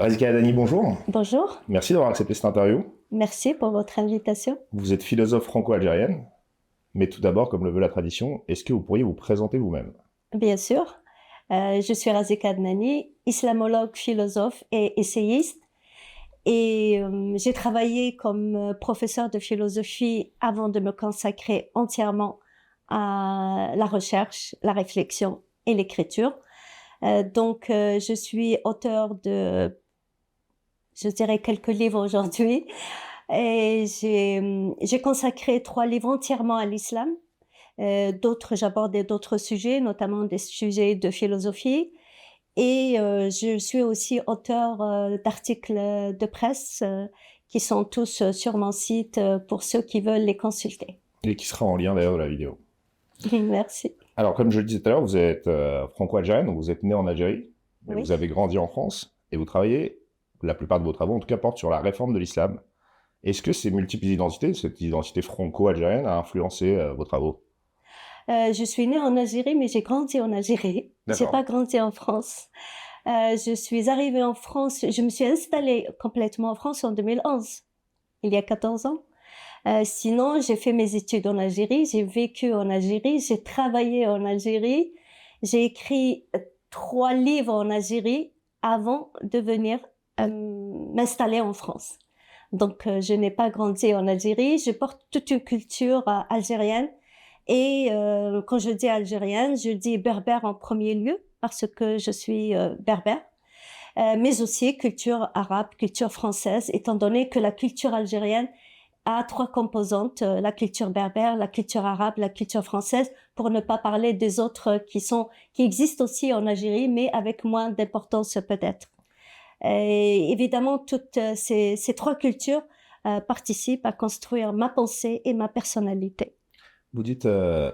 Razika Adani, bonjour. Bonjour, Merci d'avoir accepté cette interview. merci pour votre invitation. Vous êtes philosophe franco-algérienne, mais tout d'abord, comme le veut la tradition, est-ce que vous pourriez vous présenter vous-même? Bien sûr, je suis Razika Adnani, islamologue, philosophe et essayiste. Et j'ai travaillé comme professeur de philosophie avant de me consacrer entièrement à la recherche, la réflexion et l'écriture. Je suis auteur de, je dirais, quelques livres aujourd'hui. Et j'ai consacré 3 livres entièrement à l'islam. D'autres, j'abordais d'autres sujets, notamment des sujets de philosophie. Et je suis aussi auteur d'articles de presse qui sont tous sur mon site pour ceux qui veulent les consulter. Et qui sera en lien d'ailleurs de la vidéo. Merci. Alors, comme je le disais tout à l'heure, vous êtes franco-algérienne, donc vous êtes né en Algérie, mais Oui. vous avez grandi en France, et vous travaillez, la plupart de vos travaux en tout cas, portent sur la réforme de l'islam. Est-ce que ces multiples identités, cette identité franco-algérienne, a influencé vos travaux? Je suis née en Algérie, mais j'ai grandi en Algérie. J'ai D'accord. pas grandi en France. Je suis arrivée en France, je me suis installée complètement en France en 2011, il y a 14 ans. Sinon, j'ai fait mes études en Algérie, j'ai vécu en Algérie, j'ai travaillé en Algérie, j'ai écrit 3 livres en Algérie avant de venir m'installer en France. Donc, je n'ai pas grandi en Algérie, je porte toute une culture algérienne. Et quand je dis algérienne, je dis berbère en premier lieu parce que je suis berbère, mais aussi culture arabe, culture française, étant donné que la culture algérienne a 3 composantes, la culture berbère, la culture arabe, la culture française, pour ne pas parler des autres qui existent aussi en Algérie, mais avec moins d'importance peut-être. Et évidemment, toutes ces 3 cultures participent à construire ma pensée et ma personnalité. Vous dites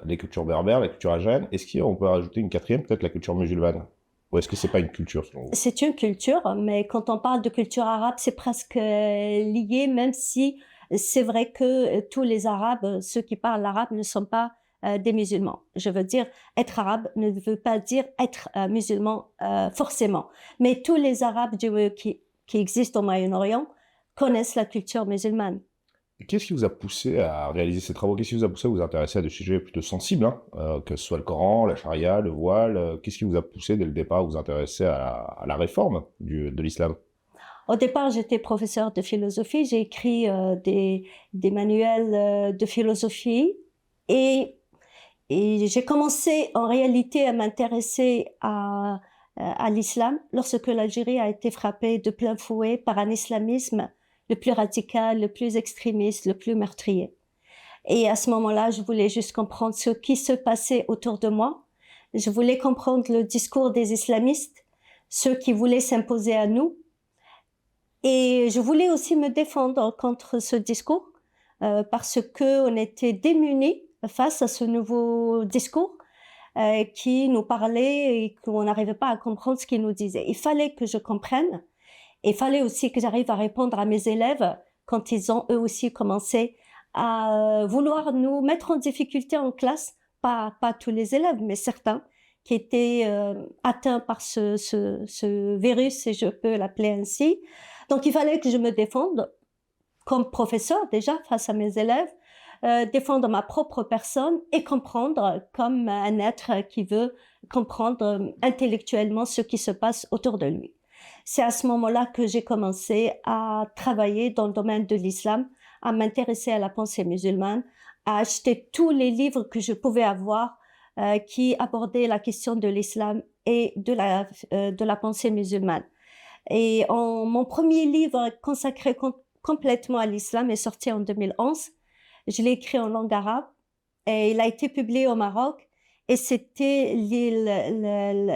les cultures berbères, la culture algérienne, est-ce qu'on peut rajouter une quatrième, peut-être la culture musulmane? Ou est-ce que c'est pas une culture selon vous? C'est une culture, mais quand on parle de culture arabe, c'est presque lié, même si c'est vrai que tous les Arabes, ceux qui parlent l'arabe, ne sont pas des musulmans. Je veux dire, être arabe ne veut pas dire être musulman forcément. Mais tous les Arabes qui existent au Moyen-Orient connaissent la culture musulmane. Qu'est-ce qui vous a poussé à réaliser ces travaux? Qu'est-ce qui vous a poussé à vous intéresser à des sujets plutôt sensibles, hein, que ce soit le Coran, la charia, le voile? Qu'est-ce qui vous a poussé dès le départ à vous intéresser à la réforme de l'islam? Au départ, j'étais professeure de philosophie. J'ai écrit des manuels de philosophie et j'ai commencé en réalité à m'intéresser à l'islam lorsque l'Algérie a été frappée de plein fouet par un islamisme le plus radical, le plus extrémiste, le plus meurtrier. Et à ce moment-là, je voulais juste comprendre ce qui se passait autour de moi. Je voulais comprendre le discours des islamistes, ceux qui voulaient s'imposer à nous. Et je voulais aussi me défendre contre ce discours parce qu'on était démunis face à ce nouveau discours qui nous parlait et qu'on n'arrivait pas à comprendre ce qu'il nous disait. Il fallait que je comprenne et il fallait aussi que j'arrive à répondre à mes élèves quand ils ont eux aussi commencé à vouloir nous mettre en difficulté en classe, pas tous les élèves, mais certains qui étaient atteints par ce virus, si je peux l'appeler ainsi. Donc il fallait que je me défende comme professeur déjà face à mes élèves, défendre ma propre personne et comprendre comme un être qui veut comprendre intellectuellement ce qui se passe autour de lui. C'est à ce moment-là que j'ai commencé à travailler dans le domaine de l'islam, à m'intéresser à la pensée musulmane, à acheter tous les livres que je pouvais avoir qui abordaient la question de l'islam et de la pensée musulmane. Et mon premier livre consacré complètement à l'islam est sorti en 2011. Je l'ai écrit en langue arabe et il a été publié au Maroc. Et c'était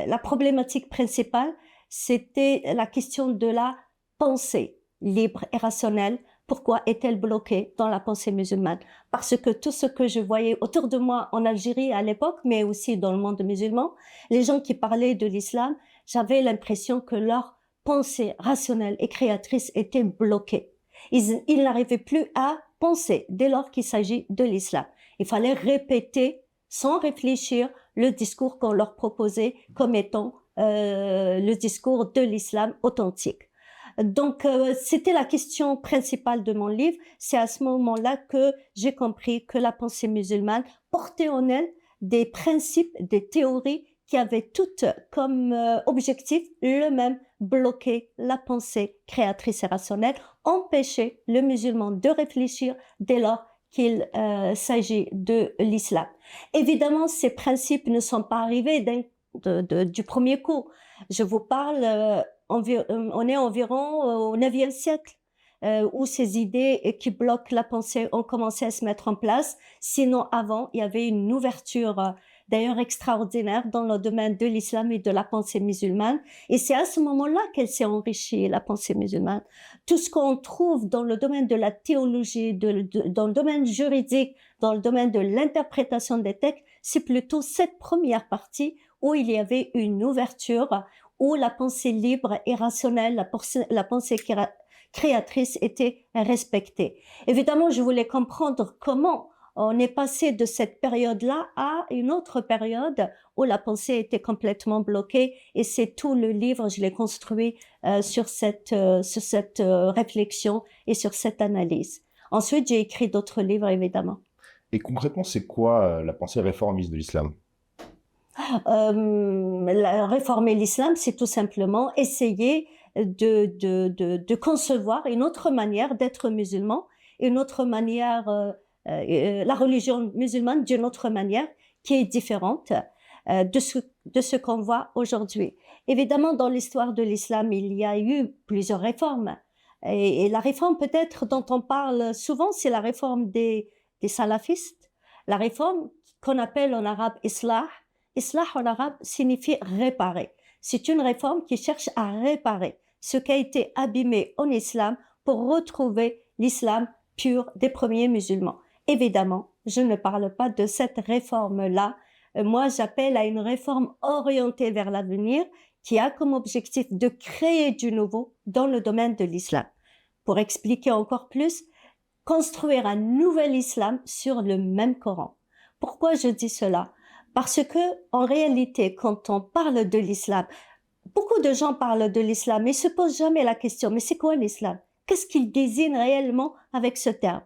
la problématique principale, c'était la question de la pensée libre et rationnelle. Pourquoi est-elle bloquée dans la pensée musulmane? Parce que tout ce que je voyais autour de moi en Algérie à l'époque, mais aussi dans le monde musulman, les gens qui parlaient de l'islam, j'avais l'impression que leur pensée rationnelle et créatrice était bloquée. Ils n'arrivaient plus à penser dès lors qu'il s'agit de l'islam. Il fallait répéter sans réfléchir le discours qu'on leur proposait comme étant le discours de l'islam authentique. Donc, c'était la question principale de mon livre. C'est à ce moment-là que j'ai compris que la pensée musulmane portait en elle des principes, des théories qui avaient toutes comme objectif le même, bloquer la pensée créatrice et rationnelle, empêcher le musulman de réfléchir dès lors qu'il s'agit de l'islam. Évidemment, ces principes ne sont pas arrivés du premier coup. Je vous parle, on est environ au 9e siècle, où ces idées qui bloquent la pensée ont commencé à se mettre en place. Sinon, avant, il y avait une ouverture d'ailleurs extraordinaire dans le domaine de l'islam et de la pensée musulmane. Et c'est à ce moment-là qu'elle s'est enrichie, la pensée musulmane. Tout ce qu'on trouve dans le domaine de la théologie, dans le domaine juridique, dans le domaine de l'interprétation des textes, c'est plutôt cette première partie où il y avait une ouverture, où la pensée libre et rationnelle, la pensée créatrice était respectée. Évidemment, je voulais comprendre comment on est passé de cette période-là à une autre période où la pensée était complètement bloquée, et c'est tout le livre, je l'ai construit sur cette réflexion et sur cette analyse. Ensuite, j'ai écrit d'autres livres, évidemment. Et concrètement, c'est quoi la pensée réformiste de l'islam? Réformer l'islam, c'est tout simplement essayer de concevoir une autre manière d'être musulman, une autre manière, la religion musulmane d'une autre manière qui est différente de ce qu'on voit aujourd'hui. Évidemment, dans l'histoire de l'islam, il y a eu plusieurs réformes. Et la réforme peut-être dont on parle souvent, c'est la réforme des salafistes, la réforme qu'on appelle en arabe islah. Islah en arabe signifie réparer. C'est une réforme qui cherche à réparer ce qui a été abîmé en islam pour retrouver l'islam pur des premiers musulmans. Évidemment, je ne parle pas de cette réforme-là. Moi, j'appelle à une réforme orientée vers l'avenir qui a comme objectif de créer du nouveau dans le domaine de l'islam. Pour expliquer encore plus, construire un nouvel islam sur le même Coran. Pourquoi je dis cela? Parce que, en réalité, quand on parle de l'islam, beaucoup de gens parlent de l'islam mais ne se posent jamais la question, mais c'est quoi l'islam? Qu'est-ce qu'il désigne réellement avec ce terme?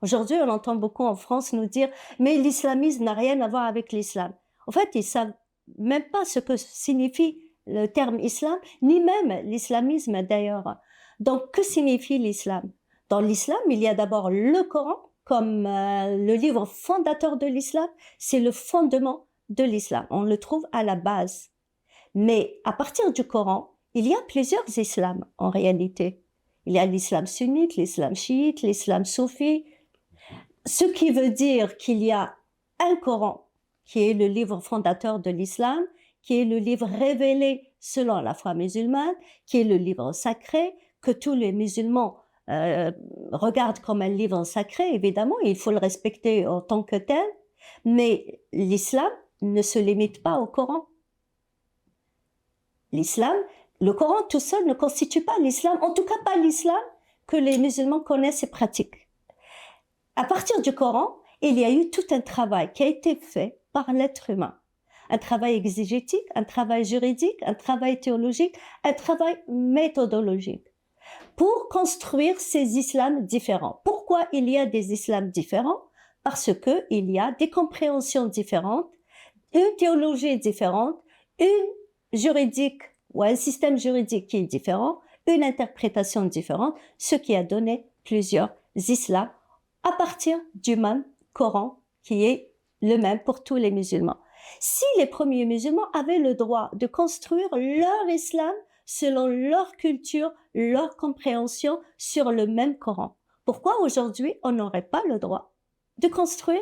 Aujourd'hui, on entend beaucoup en France nous dire, mais l'islamisme n'a rien à voir avec l'islam. En fait, ils savent même pas ce que signifie le terme islam, ni même l'islamisme d'ailleurs. Donc, que signifie l'islam? Dans l'islam, il y a d'abord le Coran, comme le livre fondateur de l'islam, c'est le fondement de l'islam. On le trouve à la base. Mais à partir du Coran, il y a plusieurs islams en réalité. Il y a l'islam sunnite, l'islam chiite, l'islam soufi. Ce qui veut dire qu'il y a un Coran qui est le livre fondateur de l'islam, qui est le livre révélé selon la foi musulmane, qui est le livre sacré, que tous les musulmans regarde comme un livre sacré, évidemment, il faut le respecter en tant que tel, mais l'islam ne se limite pas au Coran. L'islam, le Coran tout seul ne constitue pas l'islam, en tout cas pas l'islam que les musulmans connaissent et pratiquent. À partir du Coran, il y a eu tout un travail qui a été fait par l'être humain. Un travail exégétique, un travail juridique, un travail théologique, un travail méthodologique, pour construire ces islams différents. Pourquoi il y a des islams différents? Parce qu'il y a des compréhensions différentes, une théologie différente, une juridique ou un système juridique qui est différent, une interprétation différente, ce qui a donné plusieurs islams à partir du même Coran qui est le même pour tous les musulmans. Si les premiers musulmans avaient le droit de construire leur islam selon leur culture, leur compréhension sur le même Coran, pourquoi aujourd'hui on n'aurait pas le droit de construire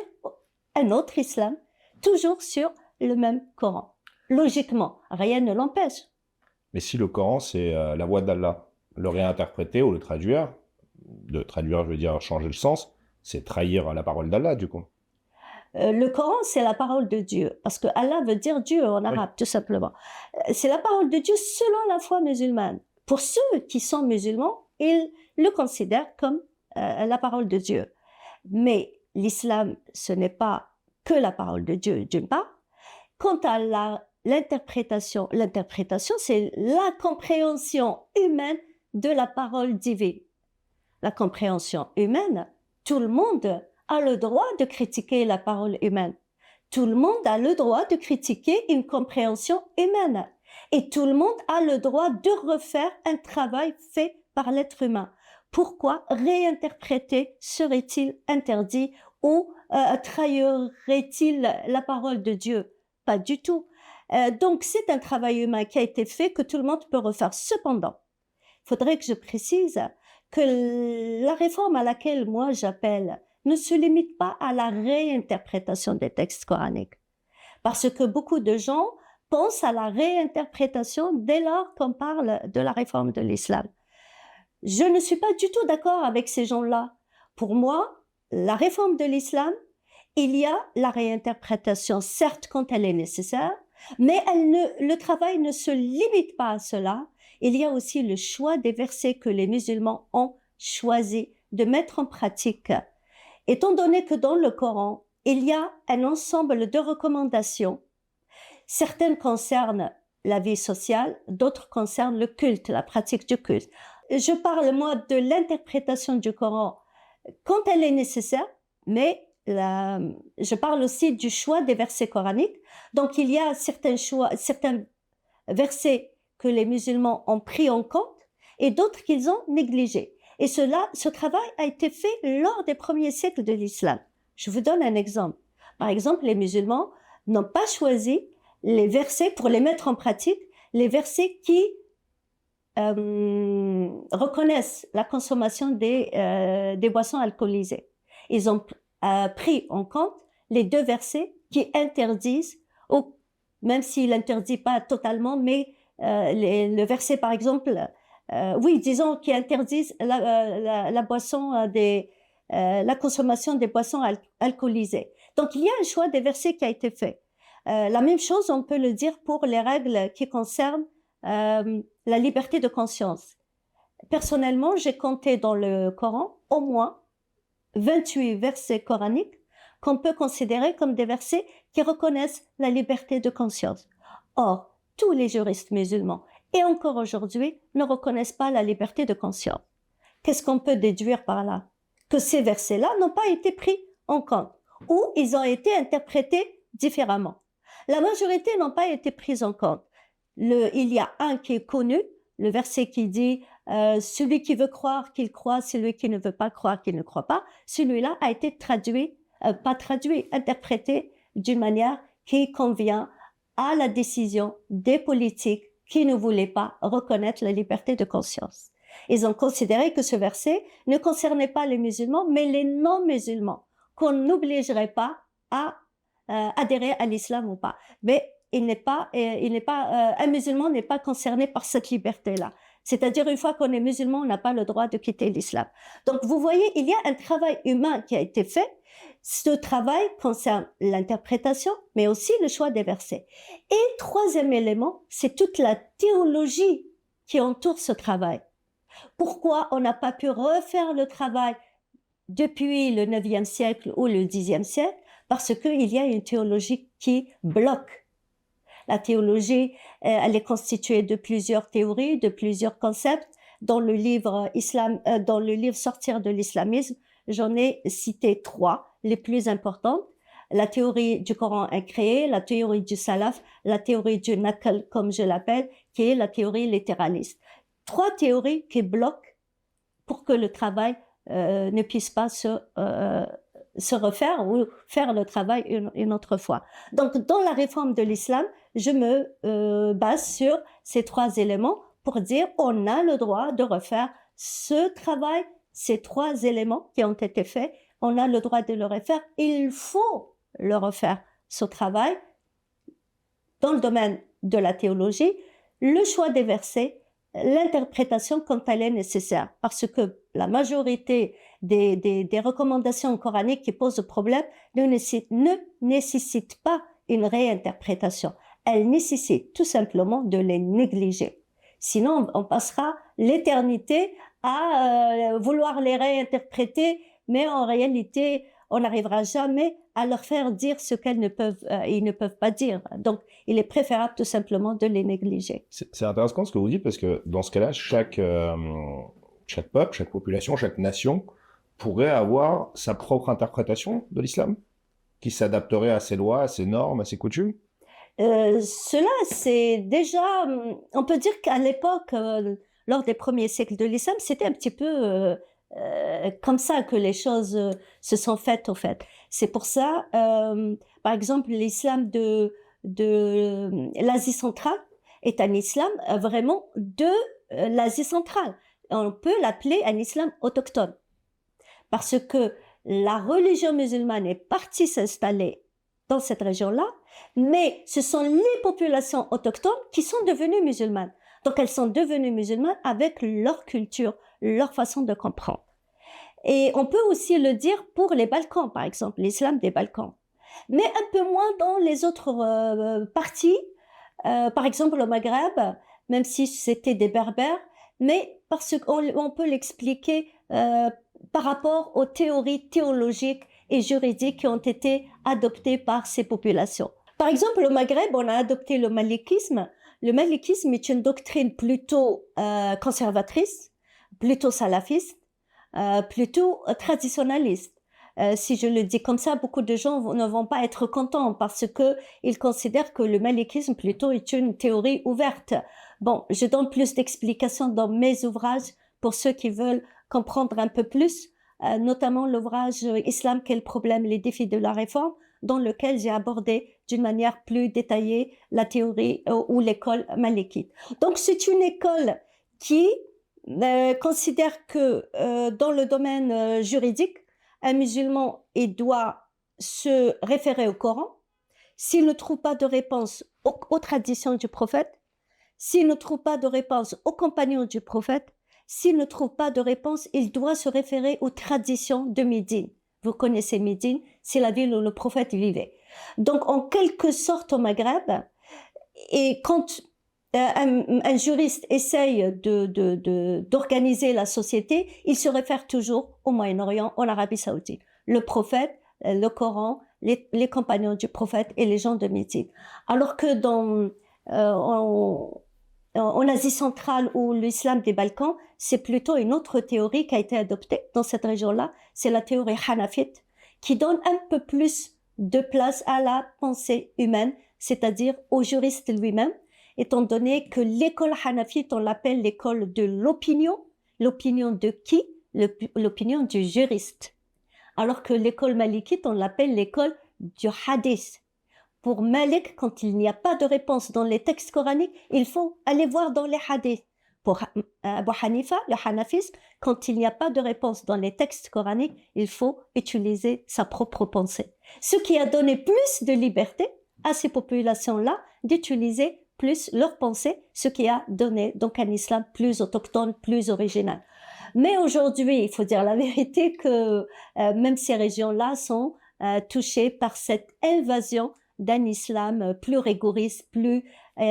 un autre islam toujours sur le même Coran? Logiquement, rien ne l'empêche. Mais si le Coran, c'est la voix d'Allah, le réinterpréter ou le traduire, de traduire, je veux dire changer le sens, c'est trahir la parole d'Allah, du coup. Le Coran, c'est la parole de Dieu, parce que Allah veut dire Dieu en arabe, oui, tout simplement. C'est la parole de Dieu selon la foi musulmane. Pour ceux qui sont musulmans, ils le considèrent comme la parole de Dieu. Mais l'islam, ce n'est pas que la parole de Dieu, d'une part. Quant à l'interprétation, c'est la compréhension humaine de la parole divine. La compréhension humaine, tout le monde a le droit de critiquer la parole humaine. Tout le monde a le droit de critiquer une compréhension humaine. Et tout le monde a le droit de refaire un travail fait par l'être humain. Pourquoi réinterpréter serait-il interdit ou trahirait-il la parole de Dieu? Pas du tout. Donc c'est un travail humain qui a été fait que tout le monde peut refaire. Cependant, il faudrait que je précise que la réforme à laquelle moi j'appelle ne se limite pas à la réinterprétation des textes coraniques. Parce que beaucoup de gens pensent à la réinterprétation dès lors qu'on parle de la réforme de l'islam. Je ne suis pas du tout d'accord avec ces gens-là. Pour moi, la réforme de l'islam, il y a la réinterprétation, certes quand elle est nécessaire, mais le travail ne se limite pas à cela. Il y a aussi le choix des versets que les musulmans ont choisi de mettre en pratique. Étant donné que dans le Coran, il y a un ensemble de recommandations, certaines concernent la vie sociale, d'autres concernent le culte, la pratique du culte. Je parle, moi, de l'interprétation du Coran quand elle est nécessaire, mais je parle aussi du choix des versets coraniques. Donc, il y a certains versets que les musulmans ont pris en compte et d'autres qu'ils ont négligés. Et ce travail a été fait lors des premiers siècles de l'islam. Je vous donne un exemple. Par exemple, les musulmans n'ont pas choisi les versets pour les mettre en pratique, les versets qui reconnaissent la consommation des boissons alcoolisées. Ils ont pris en compte les deux versets qui interdisent, ou même s'ils n'interdisent pas totalement, mais le verset par exemple, disons qui interdisent la boisson la consommation des boissons alcoolisées. Donc il y a un choix des versets qui a été fait. La même chose, on peut le dire pour les règles qui concernent la liberté de conscience. Personnellement, j'ai compté dans le Coran au moins 28 versets coraniques qu'on peut considérer comme des versets qui reconnaissent la liberté de conscience. Or, tous les juristes musulmans, et encore aujourd'hui, ne reconnaissent pas la liberté de conscience. Qu'est-ce qu'on peut déduire par là? Que ces versets-là n'ont pas été pris en compte, ou ils ont été interprétés différemment. La majorité n'ont pas été prises en compte. Il y a un qui est connu, le verset qui dit celui qui veut croire qu'il croit, celui qui ne veut pas croire qu'il ne croit pas. Celui-là a été interprété d'une manière qui convient à la décision des politiques qui ne voulaient pas reconnaître la liberté de conscience. Ils ont considéré que ce verset ne concernait pas les musulmans, mais les non-musulmans, qu'on n'obligerait pas à adhérer à l'islam ou pas. Mais un musulman n'est pas concerné par cette liberté-là. C'est-à-dire, une fois qu'on est musulman, on n'a pas le droit de quitter l'islam. Donc, vous voyez, il y a un travail humain qui a été fait. Ce travail concerne l'interprétation, mais aussi le choix des versets. Et troisième élément, c'est toute la théologie qui entoure ce travail. Pourquoi on n'a pas pu refaire le travail depuis le 9e siècle ou le 10e siècle? Parce qu'il y a une théologie qui bloque. La théologie, elle est constituée de plusieurs théories, de plusieurs concepts. Dans le livre Sortir de l'islamisme, j'en ai cité 3, les plus importantes. La théorie du Coran incréé, la théorie du salaf, la théorie du naql, comme je l'appelle, qui est la théorie littéraliste. 3 théories qui bloquent pour que le travail ne puisse pas se refaire ou faire le travail une autre fois. Donc, dans la réforme de l'islam, je me base sur ces 3 éléments pour dire on a le droit de refaire ce travail, ces 3 éléments qui ont été faits, on a le droit de le refaire. Il faut le refaire, ce travail, dans le domaine de la théologie, le choix des versets, l'interprétation quand elle est nécessaire, parce que la majorité des recommandations coraniques qui posent problème ne nécessitent pas une réinterprétation. Elles nécessitent tout simplement de les négliger. Sinon, on passera l'éternité à vouloir les réinterpréter, mais en réalité, on n'arrivera jamais à leur faire dire ce ils ne peuvent pas dire. Donc, il est préférable tout simplement de les négliger. C'est intéressant ce que vous dites, parce que dans ce cas-là, chaque peuple, chaque population, chaque nation pourrait avoir sa propre interprétation de l'islam, qui s'adapterait à ses lois, à ses normes, à ses coutumes. Cela, c'est déjà, on peut dire qu'à l'époque, lors des premiers siècles de l'islam, c'était un petit peu comme ça que les choses se sont faites, au fait. C'est pour ça, par exemple, l'islam de l'Asie centrale est un islam vraiment de l'Asie centrale. On peut l'appeler un islam autochtone, parce que la religion musulmane est partie s'installer dans cette région-là, mais ce sont les populations autochtones qui sont devenues musulmanes. Donc elles sont devenues musulmanes avec leur culture, leur façon de comprendre. Et on peut aussi le dire pour les Balkans, par exemple, l'islam des Balkans. Mais un peu moins dans les autres parties, par exemple au Maghreb, même si c'était des Berbères, mais parce qu'on peut l'expliquer par rapport aux théories théologiques et juridiques qui ont été adoptées par ces populations. Par exemple, au Maghreb, on a adopté le malikisme. Le malikisme est une doctrine plutôt conservatrice, plutôt salafiste, plutôt traditionnaliste. Si je le dis comme ça, beaucoup de gens ne vont pas être contents parce que ils considèrent que le malikisme plutôt est une théorie ouverte. Bon, je donne plus d'explications dans mes ouvrages pour ceux qui veulent comprendre un peu plus, notamment l'ouvrage Islam, quel problème, les défis de la réforme, dans lequel j'ai abordé d'une manière plus détaillée la théorie ou l'école malikite. Donc c'est une école qui considère que dans le domaine juridique, un musulman il doit se référer au Coran. S'il ne trouve pas de réponse aux traditions du prophète, s'il ne trouve pas de réponse aux compagnons du prophète, s'il ne trouve pas de réponse, il doit se référer aux traditions de Médine. Vous connaissez Médine, c'est la ville où le prophète vivait. Donc, en quelque sorte, au Maghreb, et quand un juriste essaye d'organiser la société, il se réfère toujours au Moyen-Orient, en Arabie Saoudite. Le prophète, le Coran, les compagnons du prophète et les gens de Médine. Alors que en Asie centrale ou l'islam des Balkans, c'est plutôt une autre théorie qui a été adoptée dans cette région-là. C'est la théorie hanafite qui donne un peu plus de place à la pensée humaine, c'est-à-dire au juriste lui-même, étant donné que l'école hanafite, on l'appelle l'école de l'opinion. L'opinion de qui? L'opinion du juriste. Alors que l'école malikite, on l'appelle l'école du hadith. Pour Malik, quand il n'y a pas de réponse dans les textes coraniques, il faut aller voir dans les hadiths. Pour Abu Hanifa, le hanafisme, quand il n'y a pas de réponse dans les textes coraniques, il faut utiliser sa propre pensée. Ce qui a donné plus de liberté à ces populations-là d'utiliser plus leur pensée, ce qui a donné donc un islam plus autochtone, plus original. Mais aujourd'hui, il faut dire la vérité que même ces régions-là sont touchées par cette invasion d'un islam plus rigoriste, plus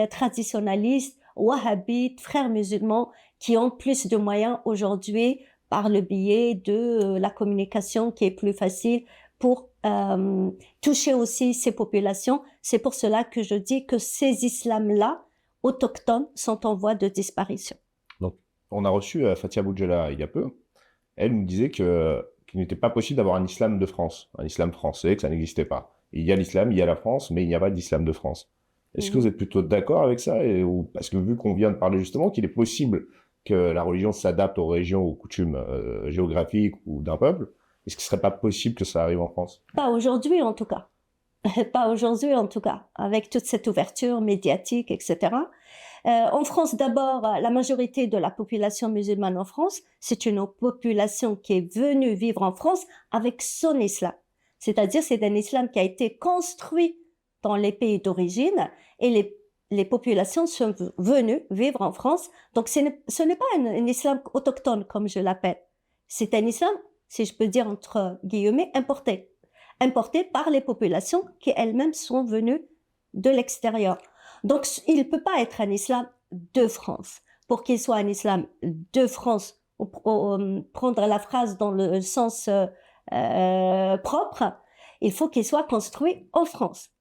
traditionnaliste, wahhabite, frères musulmans, qui ont plus de moyens aujourd'hui par le biais de la communication qui est plus facile pour toucher aussi ces populations. C'est pour cela que je dis que ces islams-là, autochtones, sont en voie de disparition. Donc, on a reçu Fatia Boudjela il y a peu. Elle nous disait qu'il n'était pas possible d'avoir un islam de France, un islam français, que ça n'existait pas. Il y a l'islam, il y a la France, mais il n'y a pas d'islam de France. Est-ce que vous êtes plutôt d'accord avec ça parce que vu qu'on vient de parler justement qu'il est possible que la religion s'adapte aux régions, aux coutumes géographiques ou d'un peuple, est-ce que ce serait pas possible que ça arrive en France? Pas aujourd'hui en tout cas. Pas aujourd'hui en tout cas, avec toute cette ouverture médiatique, etc. En France, d'abord, la majorité de la population musulmane en France, c'est une population qui est venue vivre en France avec son islam. C'est-à-dire, c'est un islam qui a été construit dans les pays d'origine et les populations sont venues vivre en France. Donc, ce n'est pas un islam autochtone, comme je l'appelle. C'est un islam, si je peux dire entre guillemets, importé par les populations qui elles-mêmes sont venues de l'extérieur. Donc, il ne peut pas être un islam de France. Pour qu'il soit un islam de France, prendre la phrase dans le sens propre, il faut qu'il soit construit en France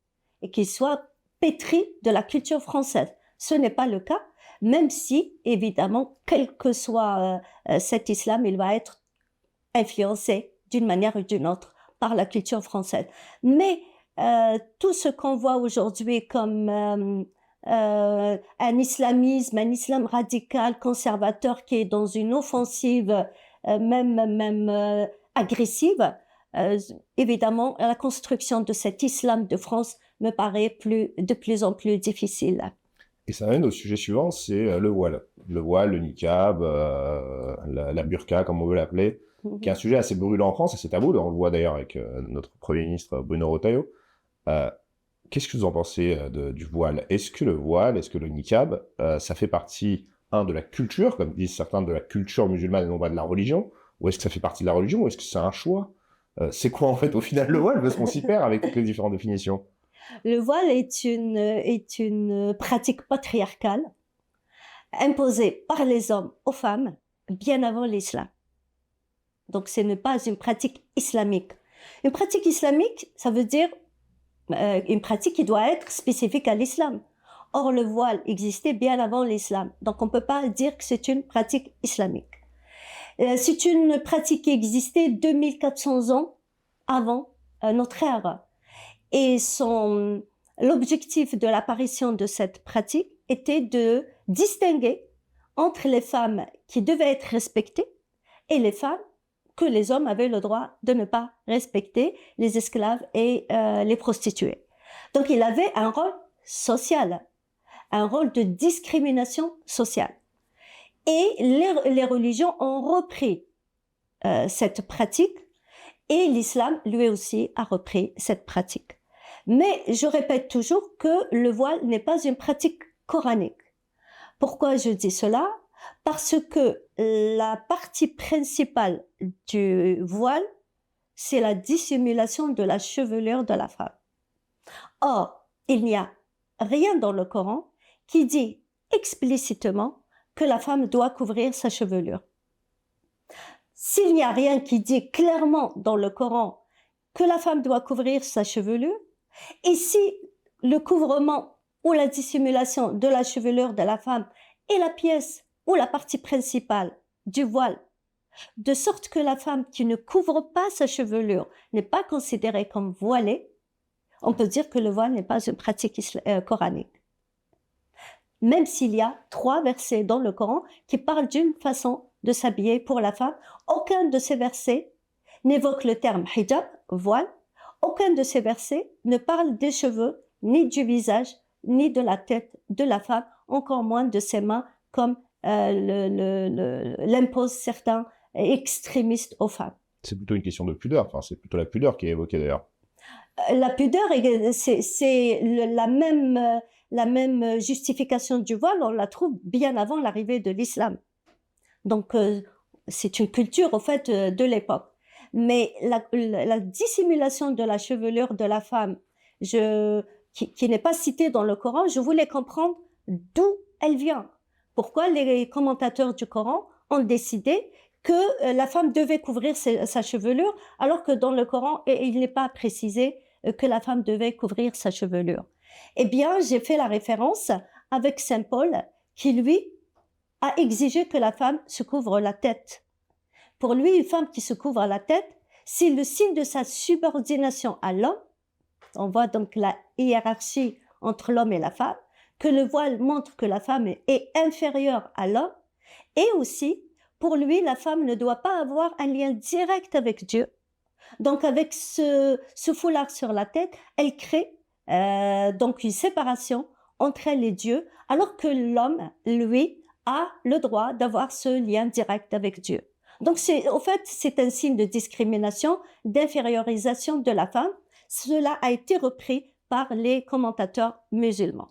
et qu'il soit pétri de la culture française. Ce n'est pas le cas, même si, évidemment, quel que soit cet islam, il va être influencé d'une manière ou d'une autre par la culture française. Mais tout ce qu'on voit aujourd'hui comme un islamisme, un islam radical, conservateur qui est dans une offensive même agressive, évidemment, la construction de cet islam de France me paraît de plus en plus difficile. Et ça amène au sujet suivant, c'est le voile. Le voile, le niqab, la burqa, comme on veut l'appeler, qui est un sujet assez brûlant en France, et c'est tabou, on le voit d'ailleurs avec notre Premier ministre Bruno Retailleau. Qu'est-ce que vous en pensez du voile? Est-ce que le voile, est-ce que le niqab, ça fait partie, de la culture, comme disent certains, de la culture musulmane et non pas de la religion? Ou est-ce que ça fait partie de la religion? Ou est-ce que c'est un choix? C'est quoi en fait au final le voile? Parce qu'on s'y perd avec toutes les différentes définitions. Le voile est une pratique patriarcale imposée par les hommes aux femmes bien avant l'islam. Donc ce n'est pas une pratique islamique. Une pratique islamique, ça veut dire une pratique qui doit être spécifique à l'islam. Or, le voile existait bien avant l'islam. Donc on ne peut pas dire que c'est une pratique islamique. C'est une pratique qui existait 2400 ans avant notre ère. Et l'objectif de l'apparition de cette pratique était de distinguer entre les femmes qui devaient être respectées et les femmes que les hommes avaient le droit de ne pas respecter, les esclaves et les prostituées. Donc il avait un rôle social, un rôle de discrimination sociale. Et les religions ont repris cette pratique et l'islam, lui aussi, a repris cette pratique. Mais je répète toujours que le voile n'est pas une pratique coranique. Pourquoi je dis cela? Parce que la partie principale du voile, c'est la dissimulation de la chevelure de la femme. Or, il n'y a rien dans le Coran qui dit explicitement que la femme doit couvrir sa chevelure. S'il n'y a rien qui dit clairement dans le Coran que la femme doit couvrir sa chevelure, et si le couvrement ou la dissimulation de la chevelure de la femme est la pièce ou la partie principale du voile, de sorte que la femme qui ne couvre pas sa chevelure n'est pas considérée comme voilée, on peut dire que le voile n'est pas une pratique coranique. Même s'il y a 3 versets dans le Coran qui parlent d'une façon de s'habiller pour la femme, aucun de ces versets n'évoque le terme hijab, voile, aucun de ces versets ne parle des cheveux, ni du visage, ni de la tête de la femme, encore moins de ses mains, comme l'imposent certains extrémistes aux femmes. C'est plutôt une question de pudeur, enfin, c'est plutôt la pudeur qui est évoquée d'ailleurs. La pudeur, c'est la même justification du voile, on la trouve bien avant l'arrivée de l'islam. Donc, c'est une culture, au fait, de l'époque. Mais la dissimulation de la chevelure de la femme, qui n'est pas citée dans le Coran, je voulais comprendre d'où elle vient. Pourquoi les commentateurs du Coran ont décidé que la femme devait couvrir sa chevelure, alors que dans le Coran, il n'est pas précisé que la femme devait couvrir sa chevelure. Eh bien, j'ai fait la référence avec Saint Paul, qui lui a exigé que la femme se couvre la tête. Pour lui, une femme qui se couvre la tête, c'est le signe de sa subordination à l'homme. On voit donc la hiérarchie entre l'homme et la femme, que le voile montre que la femme est inférieure à l'homme, et aussi, pour lui, la femme ne doit pas avoir un lien direct avec Dieu. Donc, avec ce foulard sur la tête, elle crée donc une séparation entre elle et Dieu, alors que l'homme, lui, a le droit d'avoir ce lien direct avec Dieu. Donc, au fait, c'est un signe de discrimination, d'infériorisation de la femme. Cela a été repris par les commentateurs musulmans.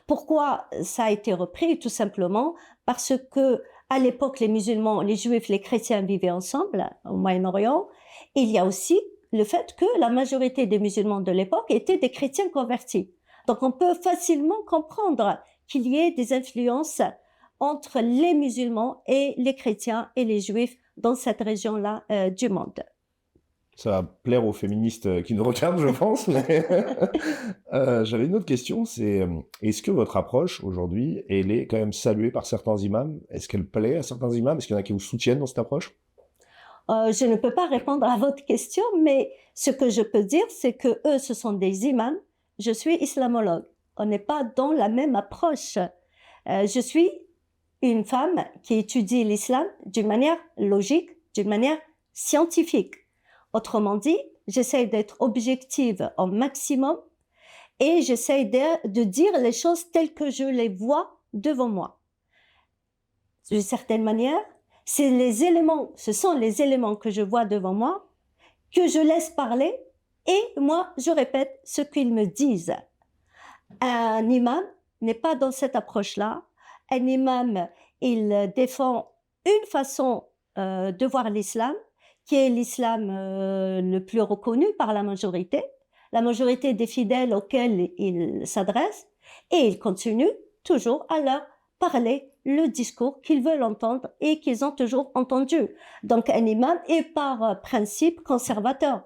Pourquoi ça a été repris? Tout simplement parce que à l'époque, les musulmans, les juifs, les chrétiens vivaient ensemble au Moyen-Orient. Il y a aussi le fait que la majorité des musulmans de l'époque étaient des chrétiens convertis. Donc, on peut facilement comprendre qu'il y ait des influences entre les musulmans et les chrétiens et les juifs dans cette région-là du monde. Ça va plaire aux féministes qui nous regardent, je pense. Mais j'avais une autre question, c'est est-ce que votre approche aujourd'hui, elle est quand même saluée par certains imams? Est-ce qu'elle plaît à certains imams? Est-ce qu'il y en a qui vous soutiennent dans cette approche? Je ne peux pas répondre à votre question, mais ce que je peux dire, c'est que eux, ce sont des imams. Je suis islamologue. On n'est pas dans la même approche. Je suis une femme qui étudie l'islam d'une manière logique, d'une manière scientifique. Autrement dit, j'essaie d'être objective au maximum et j'essaie de dire les choses telles que je les vois devant moi. D'une certaine manière, ce sont les éléments que je vois devant moi, que je laisse parler et moi, je répète ce qu'ils me disent. Un imam n'est pas dans cette approche-là. Un imam, il défend une façon de voir l'islam, qui est l'islam le plus reconnu par la majorité des fidèles auxquels il s'adresse, et il continue toujours à leur parler le discours qu'ils veulent entendre et qu'ils ont toujours entendu. Donc un imam est par principe conservateur.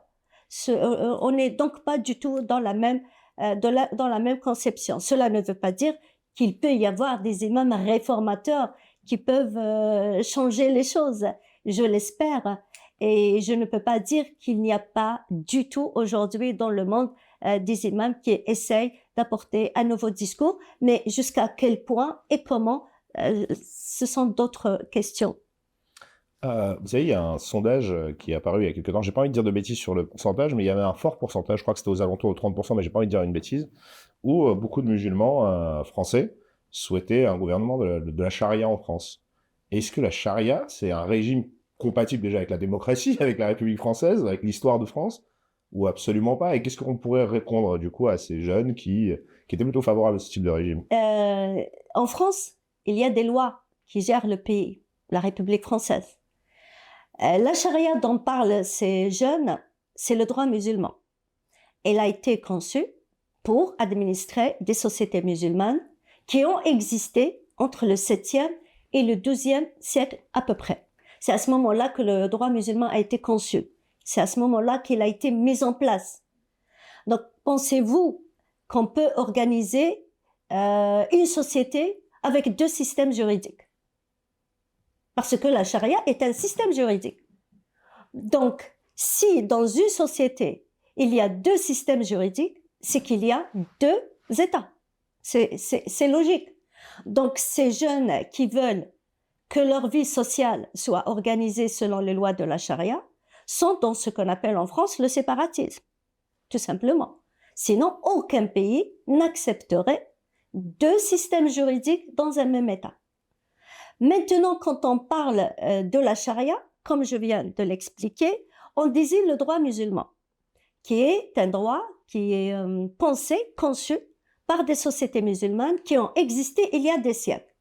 On n'est donc pas du tout dans la même dans la même conception. Cela ne veut pas dire qu'il peut y avoir des imams réformateurs qui peuvent changer les choses. Je l'espère. Et je ne peux pas dire qu'il n'y a pas du tout aujourd'hui dans le monde des imams qui essayent d'apporter un nouveau discours, mais jusqu'à quel point et comment, ce sont d'autres questions. Vous savez, il y a un sondage qui est apparu il y a quelques temps. J'ai pas envie de dire de bêtises sur le pourcentage, mais il y avait un fort pourcentage, je crois que c'était aux alentours de 30%, mais j'ai pas envie de dire une bêtise, où beaucoup de musulmans français souhaitaient un gouvernement de la charia en France. Est-ce que la charia, c'est un régime compatible déjà avec la démocratie, avec la République française, avec l'histoire de France, ou absolument pas? Et qu'est-ce qu'on pourrait répondre du coup à ces jeunes qui étaient plutôt favorables à ce type de régime? En France, il y a des lois qui gèrent le pays, la République française. La charia dont parlent ces jeunes, c'est le droit musulman. Elle a été conçue pour administrer des sociétés musulmanes qui ont existé entre le 7e et le 12e siècle à peu près. C'est à ce moment-là que le droit musulman a été conçu. C'est à ce moment-là qu'il a été mis en place. Donc, pensez-vous qu'on peut organiser une société avec deux systèmes juridiques? Parce que la charia est un système juridique. Donc, si dans une société, il y a deux systèmes juridiques, c'est qu'il y a deux États. C'est logique. Donc, ces jeunes qui veulent que leur vie sociale soit organisée selon les lois de la charia sont dans ce qu'on appelle en France le séparatisme, tout simplement. Sinon, aucun pays n'accepterait deux systèmes juridiques dans un même État. Maintenant, quand on parle de la charia, comme je viens de l'expliquer, on désigne le droit musulman, qui est un droit qui est pensé, conçu par des sociétés musulmanes qui ont existé il y a des siècles.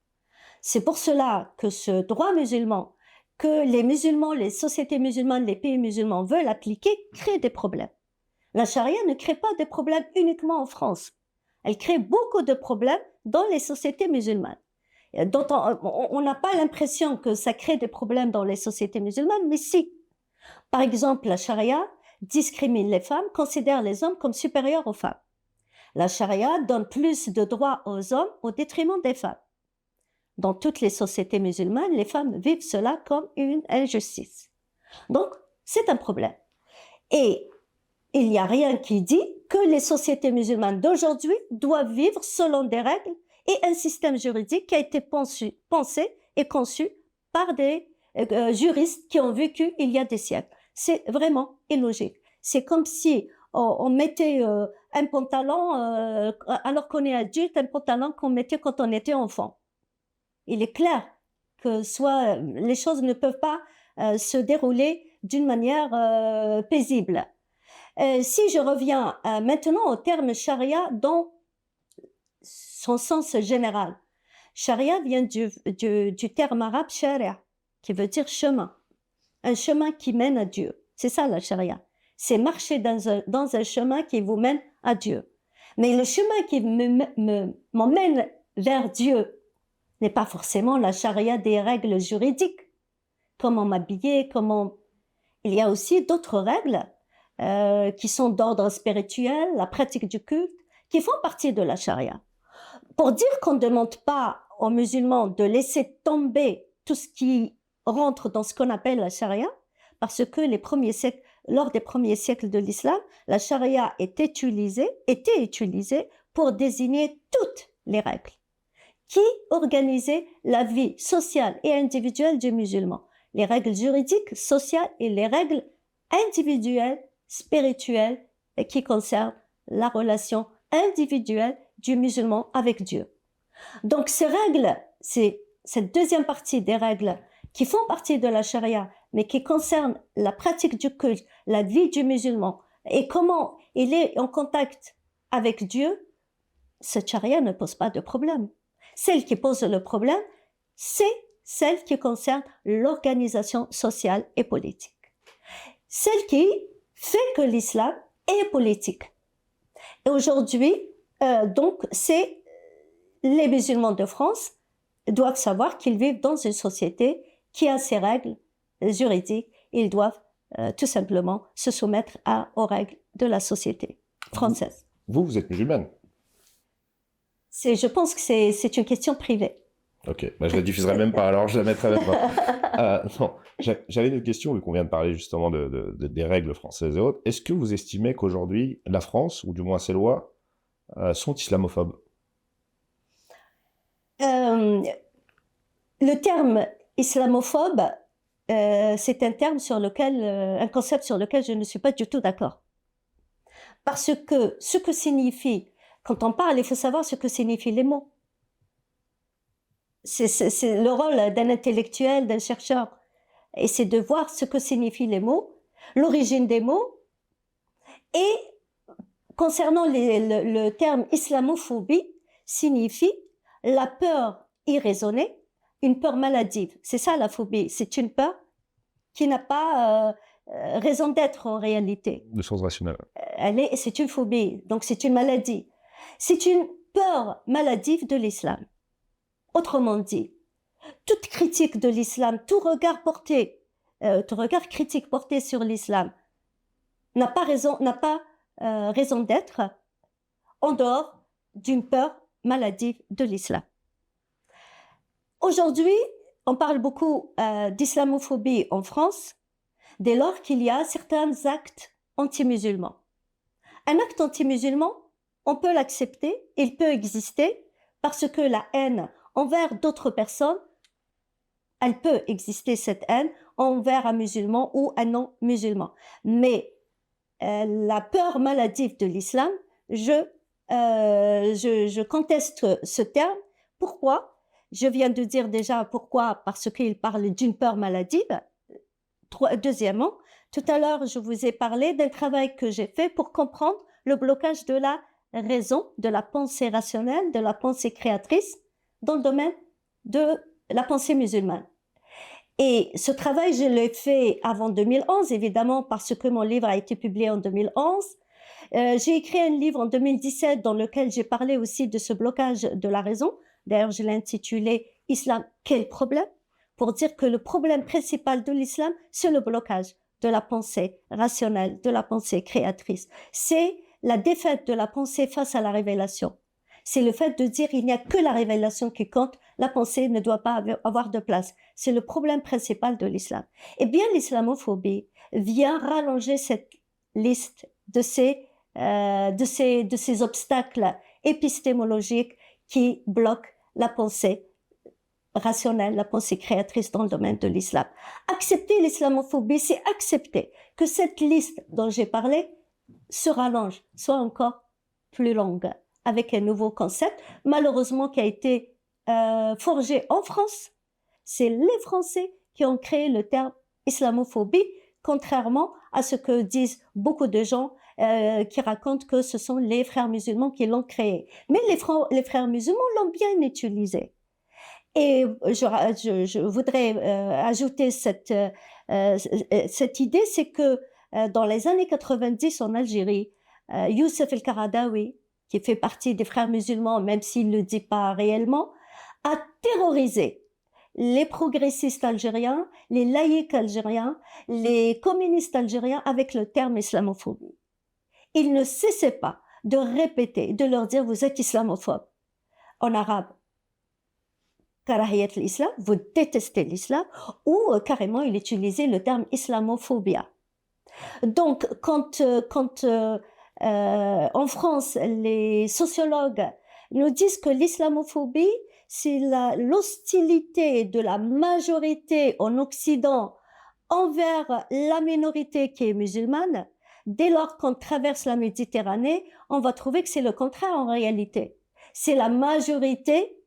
C'est pour cela que ce droit musulman, que les musulmans, les sociétés musulmanes, les pays musulmans veulent appliquer, crée des problèmes. La charia ne crée pas des problèmes uniquement en France. Elle crée beaucoup de problèmes dans les sociétés musulmanes. Dont on n'a pas l'impression que ça crée des problèmes dans les sociétés musulmanes, mais si. Par exemple, la charia discrimine les femmes, considère les hommes comme supérieurs aux femmes. La charia donne plus de droits aux hommes au détriment des femmes. Dans toutes les sociétés musulmanes, les femmes vivent cela comme une injustice. Donc, c'est un problème. Et il n'y a rien qui dit que les sociétés musulmanes d'aujourd'hui doivent vivre selon des règles et un système juridique qui a été pensé et conçu par des juristes qui ont vécu il y a des siècles. C'est vraiment illogique. C'est comme si on mettait un pantalon, alors qu'on est adulte, un pantalon qu'on mettait quand on était enfant. Il est clair que les choses ne peuvent pas se dérouler d'une manière paisible. Si je reviens maintenant au terme charia dans son sens général. Charia vient du terme arabe sharia, qui veut dire chemin. Un chemin qui mène à Dieu. C'est ça la charia. C'est marcher dans un chemin qui vous mène à Dieu. Mais le chemin qui m'emmène vers Dieu n'est pas forcément la charia des règles juridiques. Comment m'habiller, Il y a aussi d'autres règles qui sont d'ordre spirituel, la pratique du culte, qui font partie de la charia. Pour dire qu'on ne demande pas aux musulmans de laisser tomber tout ce qui rentre dans ce qu'on appelle la charia, parce que lors des premiers siècles de l'islam, la charia était utilisée pour désigner toutes les règles qui organisaient la vie sociale et individuelle du musulman. Les règles juridiques, sociales et les règles individuelles, spirituelles et qui concernent la relation individuelle du musulman avec Dieu. Donc ces règles, c'est cette deuxième partie des règles qui font partie de la charia, mais qui concernent la pratique du culte, la vie du musulman et comment il est en contact avec Dieu, cette charia ne pose pas de problème. Celle qui pose le problème, c'est celle qui concerne l'organisation sociale et politique. Celle qui fait que l'islam est politique. Et aujourd'hui, donc, c'est les musulmans de France doivent savoir qu'ils vivent dans une société qui a ses règles juridiques. Ils doivent tout simplement se soumettre aux règles de la société française. Vous êtes musulmane? Je pense que c'est une question privée. Ok, bah, je la diffuserai même pas, alors je la mettrai même pas. Non, j'avais une question, vu qu'on vient de parler justement des règles françaises et autres. Est-ce que vous estimez qu'aujourd'hui, la France, ou du moins ses lois, sont islamophobes? Le terme islamophobe, c'est un terme un concept sur lequel je ne suis pas du tout d'accord. Parce que ce que signifie, quand on parle, il faut savoir ce que signifient les mots. C'est le rôle d'un intellectuel, d'un chercheur. Et c'est de voir ce que signifient les mots, l'origine des mots. Et concernant le terme islamophobie, signifie la peur irraisonnée, une peur maladive. C'est ça la phobie, c'est une peur qui n'a pas raison d'être en réalité. De sens rationnel. C'est une phobie, donc c'est une maladie. C'est une peur maladive de l'islam. Autrement dit, toute critique de l'islam, tout regard critique porté sur l'islam n'a pas raison d'être en dehors d'une peur maladive de l'islam. Aujourd'hui, on parle beaucoup d'islamophobie en France dès lors qu'il y a certains actes anti-musulmans. Un acte anti-musulman, on peut l'accepter, il peut exister parce que la haine envers d'autres personnes, elle peut exister cette haine envers un musulman ou un non-musulman. Mais la peur maladive de l'islam, je conteste ce terme. Pourquoi? Je viens de dire déjà pourquoi, parce qu'il parle d'une peur maladive. Deuxièmement, tout à l'heure, je vous ai parlé d'un travail que j'ai fait pour comprendre le blocage de la raison, de la pensée rationnelle, de la pensée créatrice dans le domaine de la pensée musulmane. Et ce travail, je l'ai fait avant 2011, évidemment, parce que mon livre a été publié en 2011. J'ai écrit un livre en 2017 dans lequel j'ai parlé aussi de ce blocage de la raison. D'ailleurs, je l'ai intitulé « Islam, quel problème ?» pour dire que le problème principal de l'islam, c'est le blocage de la pensée rationnelle, de la pensée créatrice. C'est la défaite de la pensée face à la révélation. C'est le fait de dire il n'y a que la révélation qui compte, la pensée ne doit pas avoir de place. C'est le problème principal de l'islam. Eh bien, l'islamophobie vient rallonger cette liste de ces obstacles épistémologiques qui bloquent la pensée rationnelle, la pensée créatrice dans le domaine de l'islam. Accepter l'islamophobie, c'est accepter que cette liste dont j'ai parlé se rallonge, soit encore plus longue, avec un nouveau concept, malheureusement qui a été forgé en France. C'est les Français qui ont créé le terme islamophobie, contrairement à ce que disent beaucoup de gens qui racontent que ce sont les frères musulmans qui l'ont créé. Mais les frères musulmans l'ont bien utilisé. Et je voudrais ajouter cette idée, c'est que dans les années 90 en Algérie, Youssef El-Qaradawi, qui fait partie des frères musulmans, même s'il ne le dit pas réellement, a terrorisé les progressistes algériens, les laïcs algériens, les communistes algériens avec le terme islamophobie. Ils ne cessaient pas de répéter, de leur dire vous êtes islamophobe. En arabe, karahiyat l'islam, vous détestez l'islam, ou carrément il utilisait le terme islamophobia. Donc quand en France, les sociologues nous disent que l'islamophobie, c'est l'hostilité de la majorité en Occident envers la minorité qui est musulmane. Dès lors qu'on traverse la Méditerranée, on va trouver que c'est le contraire en réalité. C'est la majorité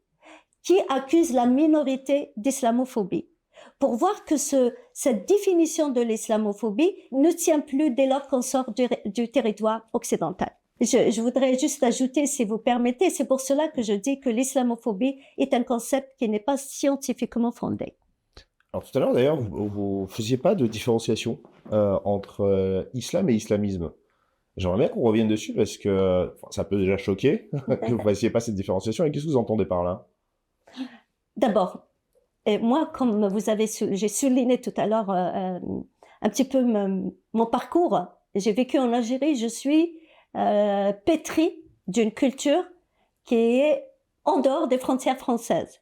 qui accuse la minorité d'islamophobie. Pour voir que cette définition de l'islamophobie ne tient plus dès lors qu'on sort du territoire occidental. Je voudrais juste ajouter, si vous permettez, c'est pour cela que je dis que l'islamophobie est un concept qui n'est pas scientifiquement fondé. Alors tout à l'heure d'ailleurs, vous faisiez pas de différenciation entre islam et islamisme. J'aimerais bien qu'on revienne dessus parce que ça peut déjà choquer que vous fassiez pas cette différenciation. Et qu'est-ce que vous entendez par là? D'abord, moi, comme j'ai souligné tout à l'heure un petit peu mon parcours, j'ai vécu en Algérie, je suis pétrie d'une culture qui est en dehors des frontières françaises.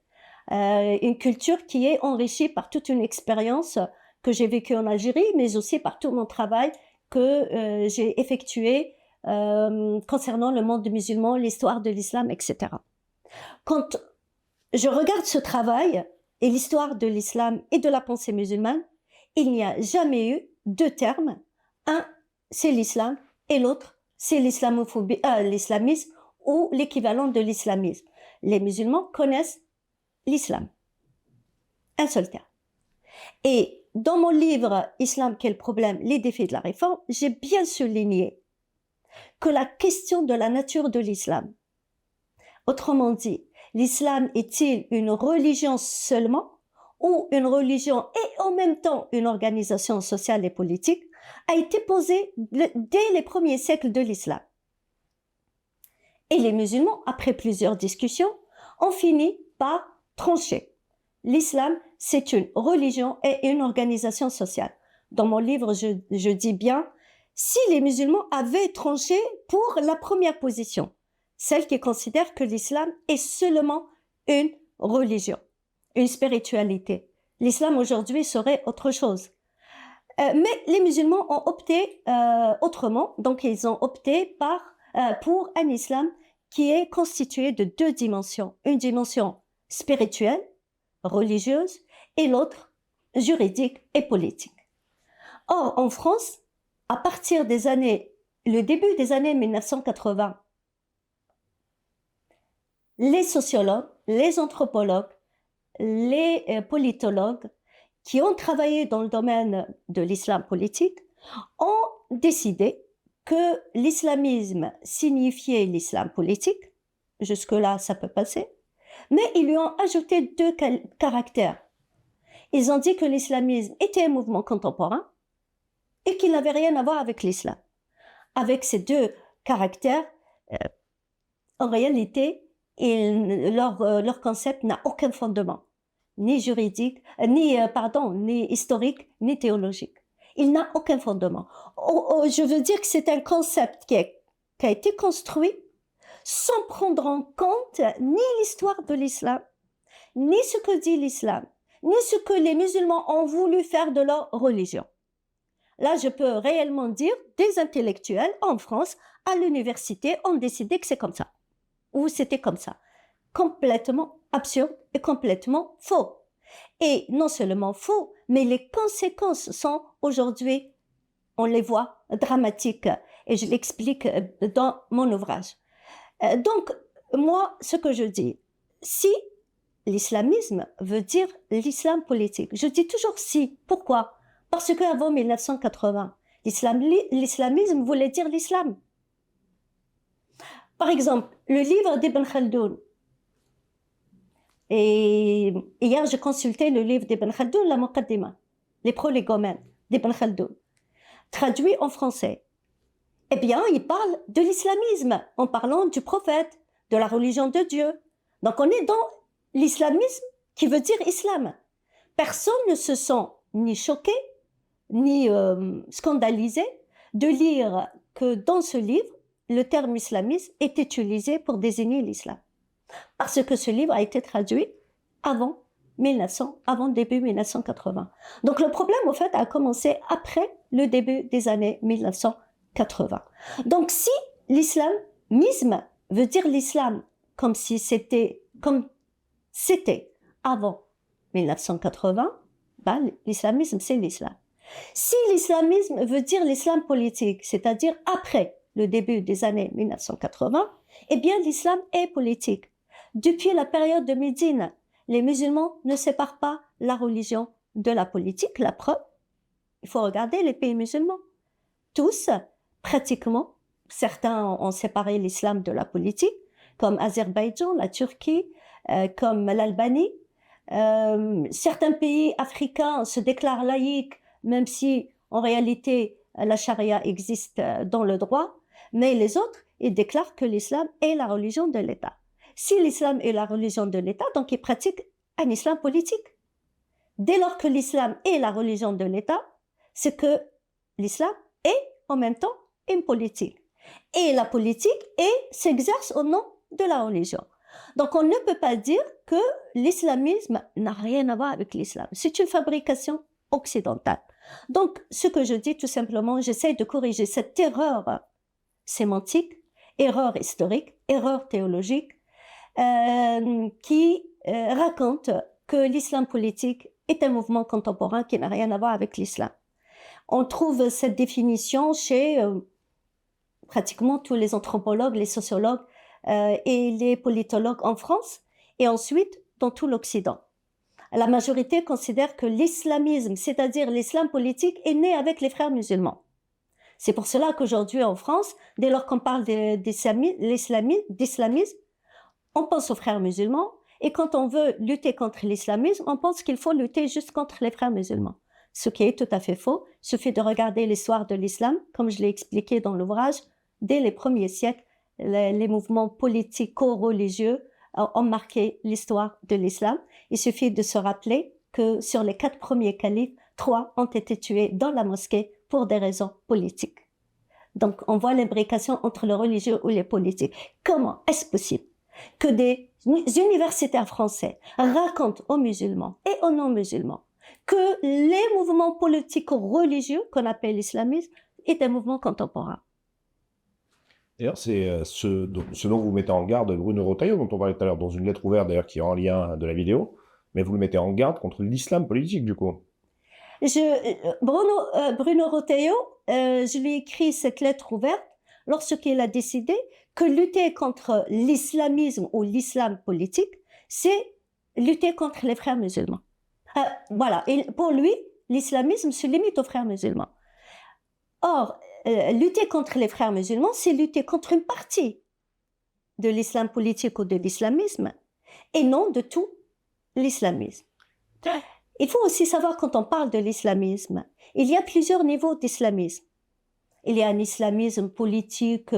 Une culture qui est enrichie par toute une expérience que j'ai vécue en Algérie, mais aussi par tout mon travail que j'ai effectué concernant le monde musulman, l'histoire de l'islam, etc. Quand je regarde ce travail et l'histoire de l'islam et de la pensée musulmane, il n'y a jamais eu deux termes. Un, c'est l'islam, et l'autre, c'est l'islamisme ou l'équivalent de l'islamisme. Les musulmans connaissent l'islam. Un seul terme. Et dans mon livre « Islam, quel problème? Les défis de la réforme », j'ai bien souligné que la question de la nature de l'islam, autrement dit, l'islam est-il une religion seulement ou une religion et en même temps une organisation sociale et politique, a été posée dès les premiers siècles de l'islam. Et les musulmans, après plusieurs discussions, ont fini par trancher. L'islam, c'est une religion et une organisation sociale. Dans mon livre, je dis bien, si les musulmans avaient tranché pour la première position, celle qui considère que l'islam est seulement une religion, une spiritualité. L'islam aujourd'hui serait autre chose. Mais les musulmans ont opté autrement, donc ils ont opté pour un islam qui est constitué de deux dimensions. Une dimension spirituelle, religieuse, et l'autre juridique et politique. Or, en France, à partir le début des années 1980, les sociologues, les anthropologues, les politologues qui ont travaillé dans le domaine de l'islam politique ont décidé que l'islamisme signifiait l'islam politique. Jusque-là, ça peut passer. Mais ils lui ont ajouté deux caractères. Ils ont dit que l'islamisme était un mouvement contemporain et qu'il n'avait rien à voir avec l'islam. Avec ces deux caractères, en réalité, leur concept n'a aucun fondement, ni juridique, ni historique, ni théologique. Il n'a aucun fondement. Je veux dire que c'est un concept qui a été construit sans prendre en compte ni l'histoire de l'islam, ni ce que dit l'islam, ni ce que les musulmans ont voulu faire de leur religion. Là, je peux réellement dire, des intellectuels en France, à l'université, ont décidé que c'est comme ça. Ou c'était comme ça. Complètement absurde et complètement faux. Et non seulement faux, mais les conséquences sont aujourd'hui, on les voit, dramatiques. Et je l'explique dans mon ouvrage. Donc, moi, ce que je dis, si l'islamisme veut dire l'islam politique, je dis toujours si. Pourquoi? Parce qu'avant 1980, l'islamisme voulait dire l'islam. Par exemple, le livre d'Ibn Khaldoun. Et hier, j'ai consulté le livre d'Ibn Khaldoun, la Muqaddima, les prolégomènes d'Ibn Khaldoun, traduit en français. Eh bien, il parle de l'islamisme en parlant du prophète, de la religion de Dieu. Donc, on est dans l'islamisme qui veut dire islam. Personne ne se sent ni choqué, ni scandalisé de lire que dans ce livre, le terme islamisme est utilisé pour désigner l'islam. Parce que ce livre a été traduit avant début 1980. Donc le problème, au fait, a commencé après le début des années 1980. Donc si l'islamisme veut dire l'islam comme c'était avant 1980, ben, l'islamisme, c'est l'islam. Si l'islamisme veut dire l'islam politique, c'est-à-dire après le début des années 1980, eh bien l'islam est politique. Depuis la période de Médine, les musulmans ne séparent pas la religion de la politique. La preuve, il faut regarder les pays musulmans. Tous, pratiquement, certains ont séparé l'islam de la politique, comme Azerbaïdjan, la Turquie, comme l'Albanie. Certains pays africains se déclarent laïcs, même si en réalité la charia existe dans le droit, mais les autres, ils déclarent que l'islam est la religion de l'État. Si l'islam est la religion de l'État, donc ils pratiquent un islam politique. Dès lors que l'islam est la religion de l'État, c'est que l'islam est en même temps une politique. Et la politique s'exerce au nom de la religion. Donc on ne peut pas dire que l'islamisme n'a rien à voir avec l'islam. C'est une fabrication occidentale. Donc ce que je dis tout simplement, j'essaie de corriger cette erreur sémantique, erreur historique, erreur théologique, qui raconte que l'islam politique est un mouvement contemporain qui n'a rien à voir avec l'islam. On trouve cette définition chez pratiquement tous les anthropologues, les sociologues et les politologues en France et ensuite dans tout l'Occident. La majorité considère que l'islamisme, c'est-à-dire l'islam politique, est né avec les frères musulmans. C'est pour cela qu'aujourd'hui en France, dès lors qu'on parle d'islamisme, on pense aux frères musulmans, et quand on veut lutter contre l'islamisme, on pense qu'il faut lutter juste contre les frères musulmans. Ce qui est tout à fait faux. Il suffit de regarder l'histoire de l'islam, comme je l'ai expliqué dans l'ouvrage. Dès les premiers siècles, les mouvements politico-religieux ont marqué l'histoire de l'islam. Il suffit de se rappeler que sur les 4 premiers califes, 3 ont été tués dans la mosquée pour des raisons politiques. Donc, on voit l'imbrication entre le religieux ou les politiques. Comment est-ce possible que des universitaires français racontent aux musulmans et aux non-musulmans que les mouvements politico-religieux qu'on appelle l'islamisme est un mouvement contemporain? D'ailleurs, c'est ce dont vous mettez en garde Bruno Retailleau, dont on parlait tout à l'heure dans une lettre ouverte, d'ailleurs, qui est en lien de la vidéo, mais vous le mettez en garde contre l'islam politique, du coup. Bruno Retailleau, je lui ai écrit cette lettre ouverte lorsqu'il a décidé que lutter contre l'islamisme ou l'islam politique, c'est lutter contre les frères musulmans. Voilà, et pour lui, l'islamisme se limite aux frères musulmans. Or, lutter contre les frères musulmans, c'est lutter contre une partie de l'islam politique ou de l'islamisme, et non de tout l'islamisme. Il faut aussi savoir, quand on parle de l'islamisme, il y a plusieurs niveaux d'islamisme. Il y a un islamisme politique,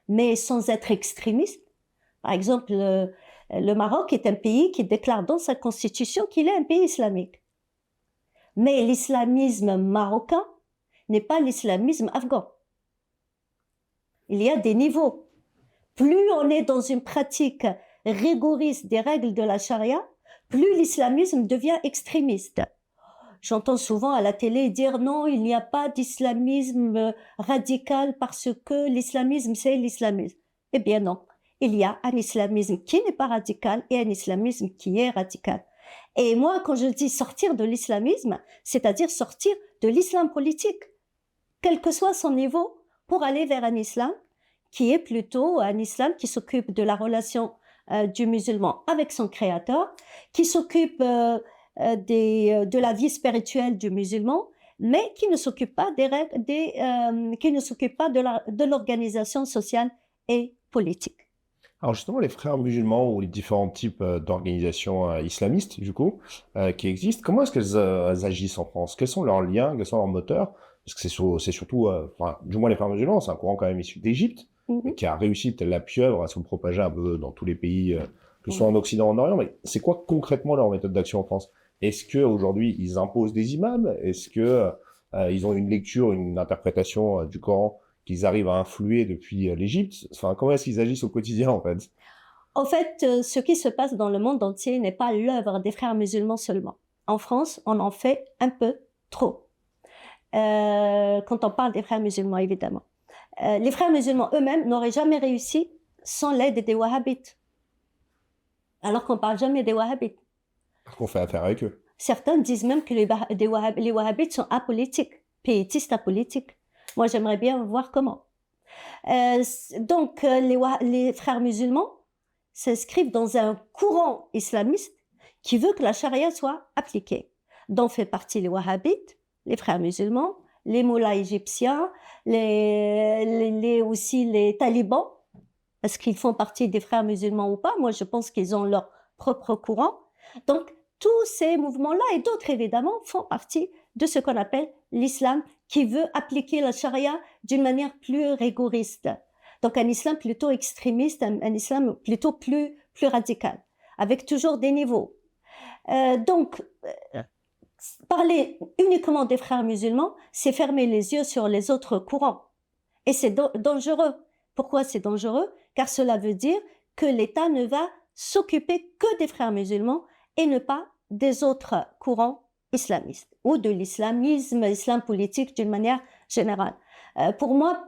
mais sans être extrémiste. Par exemple, le Maroc est un pays qui déclare dans sa constitution qu'il est un pays islamique. Mais l'islamisme marocain n'est pas l'islamisme afghan. Il y a des niveaux. Plus on est dans une pratique rigoriste des règles de la charia, plus l'islamisme devient extrémiste. J'entends souvent à la télé dire non, il n'y a pas d'islamisme radical parce que l'islamisme, c'est l'islamisme. Eh bien non, il y a un islamisme qui n'est pas radical et un islamisme qui est radical. Et moi, quand je dis sortir de l'islamisme, c'est-à-dire sortir de l'islam politique, quel que soit son niveau, pour aller vers un islam qui est plutôt un islam qui s'occupe de la relation du musulman avec son créateur, qui s'occupe de la vie spirituelle du musulman, mais qui ne s'occupe pas qui ne s'occupe pas de l'organisation sociale et politique. Alors justement, les frères musulmans ou les différents types d'organisations islamistes, du coup, qui existent, comment est-ce qu'elles agissent en France? Quels sont leurs liens? Quels sont leurs moteurs? Parce que c'est surtout, du moins les frères musulmans, c'est un courant quand même issu d'Égypte, mais qui a réussi, tel la pieuvre, à se propager un peu dans tous les pays que ce soit en Occident ou en Orient, mais c'est quoi concrètement leur méthode d'action en France? Est-ce que aujourd'hui ils imposent des imams? Est-ce que ils ont une lecture, une interprétation du Coran qu'ils arrivent à influer depuis l'Égypte? Enfin, comment est-ce qu'ils agissent au quotidien en fait? En fait, ce qui se passe dans le monde entier n'est pas l'œuvre des frères musulmans seulement. En France, on en fait un peu trop. Quand on parle des frères musulmans, évidemment. Les frères musulmans eux-mêmes n'auraient jamais réussi sans l'aide des wahhabites, alors qu'on ne parle jamais des wahhabites. Parce qu'on fait affaire avec eux. Certains disent même que les wahhabites sont apolitiques, piétistes apolitiques. Moi, j'aimerais bien voir comment. Donc, les frères musulmans s'inscrivent dans un courant islamiste qui veut que la charia soit appliquée, dont fait partie les wahhabites, les frères musulmans, les mollahs égyptiens, aussi les talibans, parce qu'ils font partie des frères musulmans ou pas. Moi, je pense qu'ils ont leur propre courant. Donc, tous ces mouvements-là et d'autres, évidemment, font partie de ce qu'on appelle l'islam, qui veut appliquer la charia d'une manière plus rigoriste. Donc, un islam plutôt extrémiste, un islam plutôt plus radical, avec toujours des niveaux. Donc, parler uniquement des frères musulmans, c'est fermer les yeux sur les autres courants. Et c'est dangereux. Pourquoi c'est dangereux? Car cela veut dire que l'État ne va s'occuper que des frères musulmans et ne pas des autres courants islamistes ou de l'islamisme, islam politique d'une manière générale. Pour moi,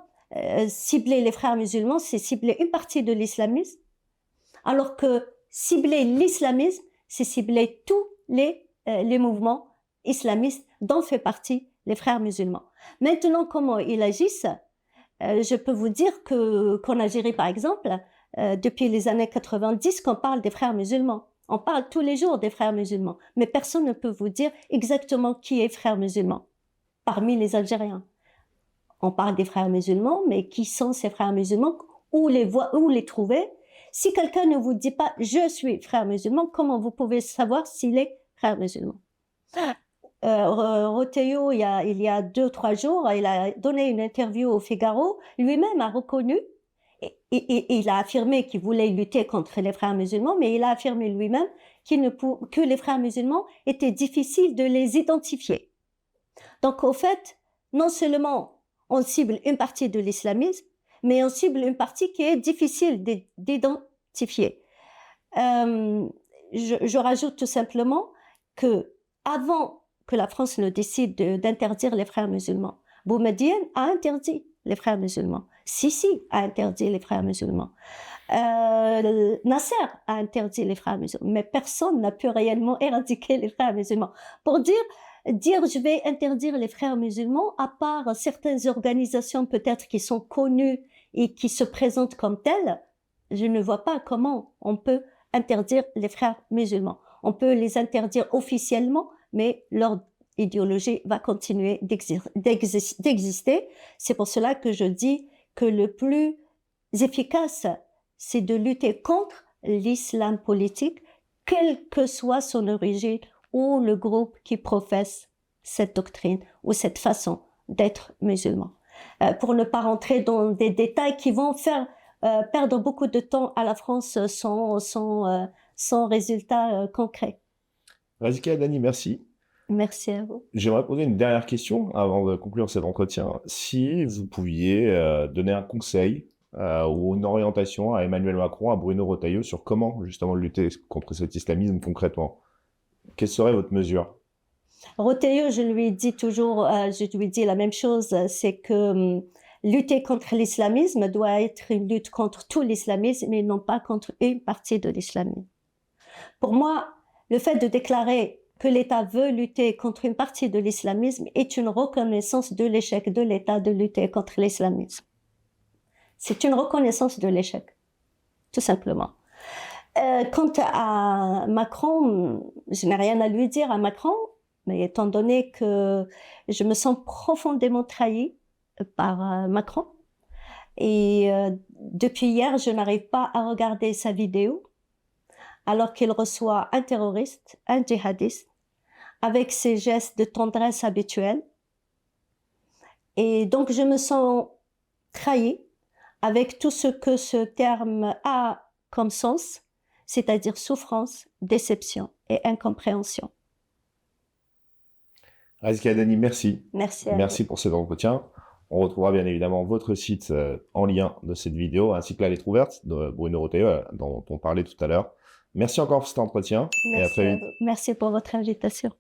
cibler les frères musulmans, c'est cibler une partie de l'islamisme, alors que cibler l'islamisme, c'est cibler tous les mouvements islamistes dont fait partie les frères musulmans. Maintenant, comment ils agissent? Je peux vous dire qu'en Algérie, par exemple, depuis les années 90, qu'on parle des frères musulmans. On parle tous les jours des frères musulmans, mais personne ne peut vous dire exactement qui est frère musulman parmi les Algériens. On parle des frères musulmans, mais qui sont ces frères musulmans? Où les trouver? Si quelqu'un ne vous dit pas « je suis frère musulman », comment vous pouvez savoir s'il est frère musulman? Roteyo, il y a 2-3 jours, il a donné une interview au Figaro. Lui-même a reconnu et il a affirmé qu'il voulait lutter contre les frères musulmans, mais il a affirmé lui-même que les frères musulmans étaient difficiles de les identifier. Donc, au fait, non seulement on cible une partie de l'islamisme, mais on cible une partie qui est difficile d'identifier. Je rajoute tout simplement que avant que la France ne décide d'interdire les frères musulmans, Boumedienne a interdit les frères musulmans. Sisi a interdit les frères musulmans. Nasser a interdit les frères musulmans. Mais personne n'a pu réellement éradiquer les frères musulmans. Pour dire je vais interdire les frères musulmans, à part certaines organisations peut-être qui sont connues et qui se présentent comme telles, je ne vois pas comment on peut interdire les frères musulmans. On peut les interdire officiellement, mais leur idéologie va continuer d'exister. C'est pour cela que je dis que le plus efficace, c'est de lutter contre l'islam politique, quelle que soit son origine ou le groupe qui professe cette doctrine ou cette façon d'être musulman. Pour ne pas rentrer dans des détails qui vont faire perdre beaucoup de temps à la France sans résultat concret. Razika Dani, merci. Merci à vous. J'aimerais poser une dernière question avant de conclure cet entretien. Si vous pouviez donner un conseil ou une orientation à Emmanuel Macron, à Bruno Retailleau sur comment justement lutter contre cet islamisme concrètement, quelle serait votre mesure? Retailleau, je lui dis la même chose, c'est que lutter contre l'islamisme doit être une lutte contre tout l'islamisme et non pas contre une partie de l'islamisme. Pour moi, le fait de déclarer que l'État veut lutter contre une partie de l'islamisme est une reconnaissance de l'échec de l'État de lutter contre l'islamisme. C'est une reconnaissance de l'échec, tout simplement. Quant à Macron, je n'ai rien à lui dire à Macron, mais étant donné que je me sens profondément trahie par Macron, et depuis hier, je n'arrive pas à regarder sa vidéo, alors qu'il reçoit un terroriste, un djihadiste, avec ses gestes de tendresse habituels. Et donc, je me sens trahie avec tout ce que ce terme a comme sens, c'est-à-dire souffrance, déception et incompréhension. Rizkia Dani, merci. Merci à vous. Merci pour cet entretien. On retrouvera bien évidemment votre site en lien de cette vidéo, ainsi que la lettre ouverte de Bruno Retailleau, dont on parlait tout à l'heure. Merci encore pour cet entretien et à Merci très à vite. vous. Merci pour votre invitation.